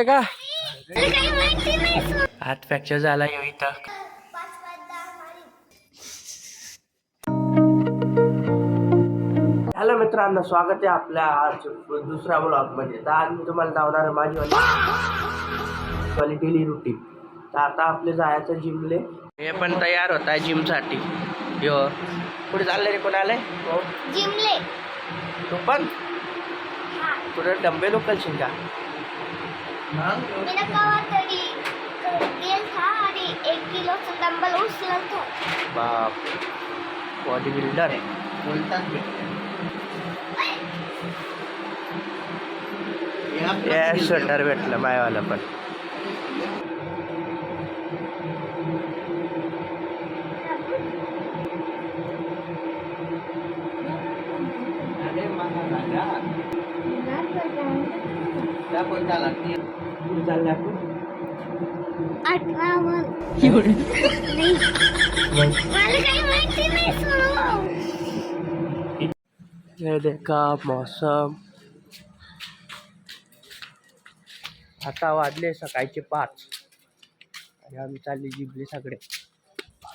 का हात फ्रॅक्चर झाला इथं. हॅलो मित्रांनो, स्वागत आहे आपल्या आज दुसऱ्या ब्लॉग मध्ये. तर आज मी तुम्हाला दाखवणार आहे माझी डेली रुटीन. तर आता आपले जायचं जिमले. हे पण तयार होत आहे जिम साठी. यो कुठे चाललंय रे? कोण आलंय? जिमले. तू पण तुला डंबेल उचलशील का? आणि 1 किलोचा डंबल उचलतो. बाप, बॉडी बिल्डर आहे बोलतात. स्वेटर भेटलं मायवाला पण. ये देखा मौसम. आता वाजले सकाळचे 5 आणि आम्ही चालली जिबली सगळे.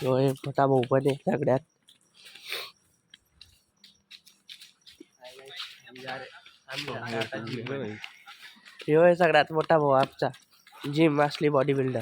होय, मोठा भाऊ पण आहे सगळ्यात. होय, सगळ्यात मोठा भाऊ आमचा. जिम असली बॉडी बिल्डर.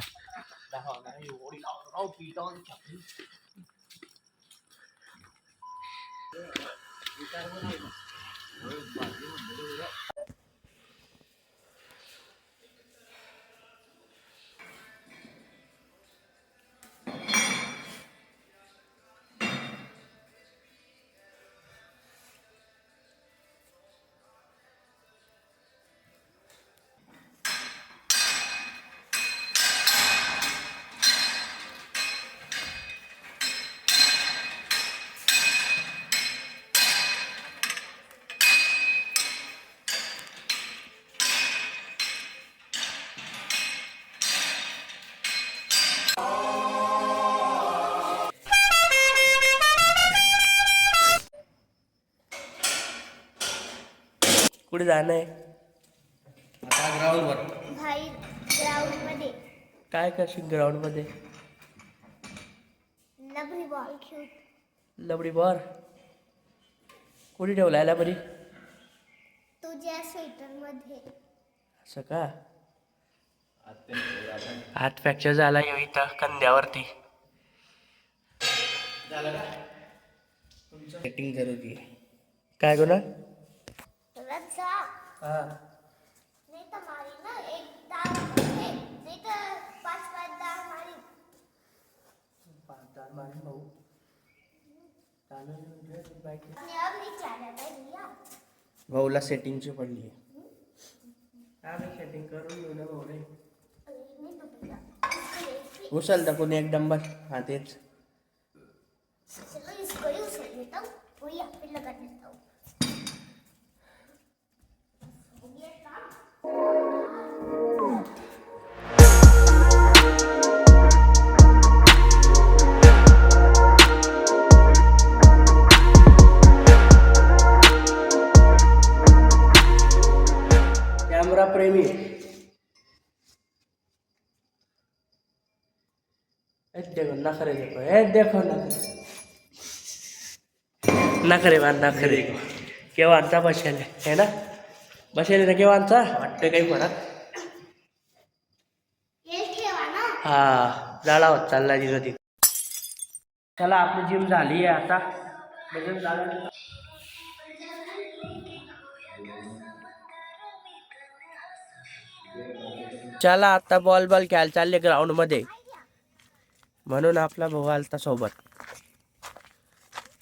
कुठे जाणं आहे? ग्राउंडवर. बाहेर ग्राउंड मध्ये. काय करशील ग्राउंड मध्ये? लबडी बॉल खेळ. लबडी बॉल कुठे ठेवलायला बरी? तुझ्या स्वेटर मध्ये. असं का? हात फ्रॅक्चर झाला इथं कंद्यावरती. सेटिंग जरुरी आहे. काय गुन्हा? हा, नहीं तो मारी ना एक दाव नहीं तो 5 दाव मारी. 5 दाव मारी भाऊ. अब नहीं चाला भैया. भाऊला सेटिंगची पडली आहे. आम्ही सेटिंग करून घेऊ ना भाऊ रे. उचल टाकून एक डंबल. हा तेच. चलो इसको ही उचल लेता हूँ. वही आप पे लगा देता हूँ. कैमरा प्रेमी. देखो नखरे, देखो देखो नखरे मान नखरे. केव्हाचा बसेल है ना? बसेल ना केव्हाचा वाटतं काही फरक. हा, झाला होत चालला तिथं. चला, आपली जिम झाली आहे आता. चला आता बॉल खेळायला चालले ग्राउंड मध्ये. म्हणून आपला भाऊ आलता सोबत.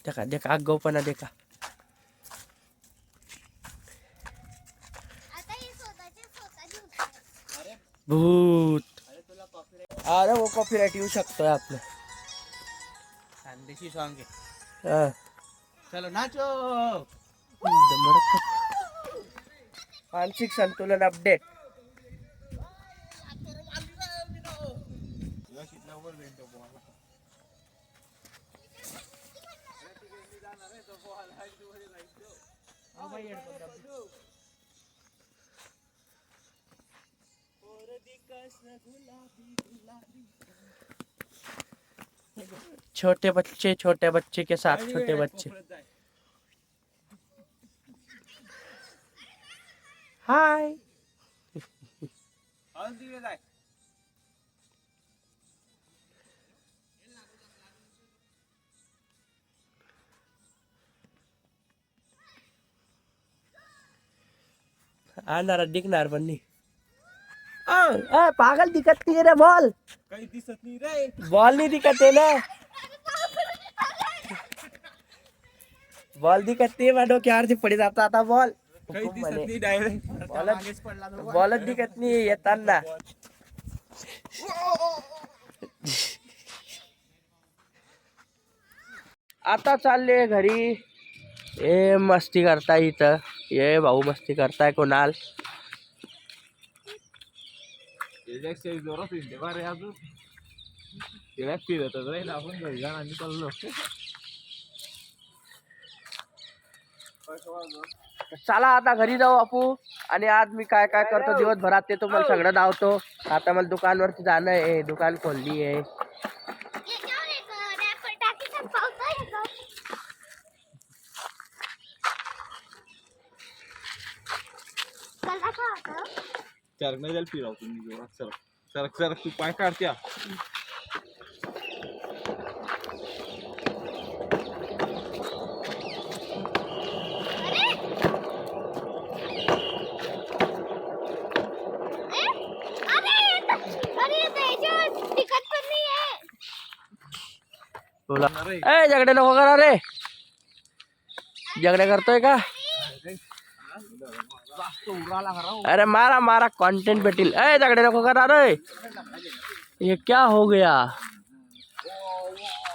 देखा देखा आगाऊपणा देखा. भूत. अरे वो कॉपीराइट येऊ शकतोय आपलं. खानदेशी सॉन्ग आहे. हा. चलो नाचो. मानसिक संतुलन अपडेट. छोटे बच्चे के साथ छोटे बच्चे. हाय. आणार दिखणार पण नाही. पागल दिखत नाही रे बॉल. काही दिसत नाही रे. बॉल नाही दिखत आहे ना. बॉल दिखत नाही माझ्या डोक्यावरती पडी जाता आता बॉल. काही दिसत नाही डायरेक्ट. बॉलच दिखत नाही येताना. आता चालले घरी. हे मस्ती करताय इथं. ये भाऊ मस्ती करताय कोणाल. जोरात येते बा रे अजून. तिला फिरत राहील आपण घरी जाणार आणि चाललो. चला आता घरी जाऊ आपू. आणि आज मी काय काय करतो दिवसभरात ते तुम्हाला सगळं दावतो. आता मला दुकानवरती जाणं आहे. दुकान खोलली आहे. याच्यावर एक रॅपर टाकीचा पावता येतो. कसा होतं? चारक नाही जायला फिरावतो मी जोरात. सरक सरक सरक तू पाय काढत्या. बोला ए झगडे नको करा रे. झगडे करतोय का. अरे मारा मारा कंटेंट भेटील. ए झगडे नको करा रे. ये क्या हो गया.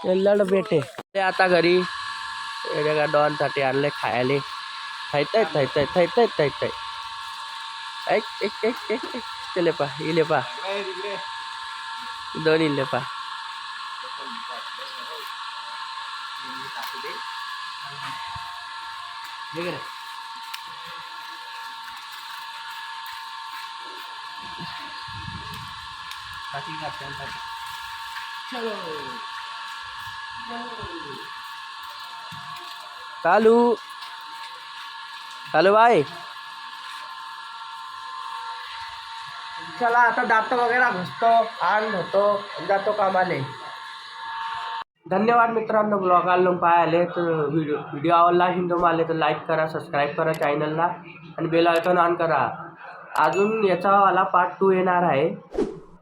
ये लढ बेटे. ते आता घरी डॉन साठी आणले खायले. थायताय थायताय थायताय थायताय. एक एक एक एक एक चले पा इले पा दोन इले पा. चालू चालू भाई. चला आता दात वगैरे घसतो आण होतो जातो कामाले. धन्यवाद मित्रांनो. ब्लॉग आलो पाहायला. तर व्हिडिओ आवडला असेल तुम्हाला तर लाईक करा, सबस्क्राईब करा चॅनलला आणि बेल आयकॉन ऑन करा. अजून याचावाला पार्ट 2 येणार आहे.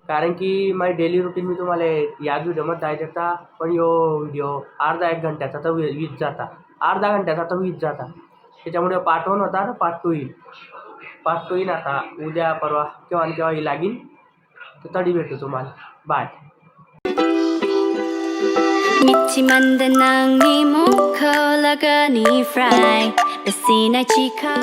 कारण की माझी डेली रुटीन मी तुम्हाला याच व्हिडिओमध्ये दाखवता. पण यो व्हिडिओ अर्धा 1 घंट्याचा तर 20 जाता. अर्धा घंट्याचा तर 20 जाता. त्याच्यामुळे पार्ट 1 होता ना पार्ट 2 येईल. पार्ट 2 येईल आता उद्या परवा केव्हा येईल लागेल. तर तरी भेटू तुम्हाला. बाय. 믿지 만든 낭이 모코라가니 프라이 베시나 치카